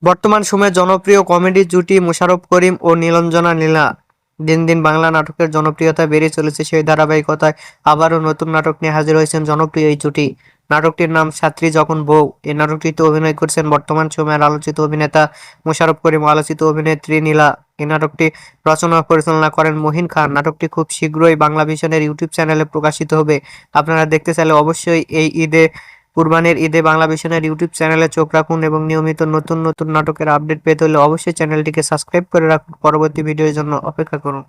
বর্তমান সময়ে জনপ্রিয় কমেডি জুটি মোশাররফ করিম ও নীলাঞ্জনা নীলা দিন দিন বাংলা নাটকের জনপ্রিয়তা বেড়ে চলেছে। সেই ধারাবাহিকতায় আবারও নতুন নাটক নিয়ে হাজির হয়েছেন জনপ্রিয় এই জুটি। নাটকটির নাম ছাত্রী যখন বউ। এই নাটকটিতে অভিনয় করছেন বর্তমান সময়ের আলোচিত অভিনেতা মোশাররফ করিম ও আলোচিত অভিনেত্রী নীলা। এই নাটকটি রচনা ও পরিচালনা করেন মহিন খান। নাটকটি খুব শীঘ্রই বাংলা ভিশনের ইউটিউব চ্যানেলে প্রকাশিত হবে। আপনারা দেখতে চাইলে অবশ্যই এই কুরবানির ঈদে বাংলা ভিশনের ইউটিউব চ্যানেলে চোখ রাখুন এবং নিয়মিত নতুন নতুন নাটকের আপডেট পেতে হলে অবশ্যই চ্যানেলটিকে সাবস্ক্রাইব করে রাখুন। পরবর্তী ভিডিওর জন্য অপেক্ষা করুন।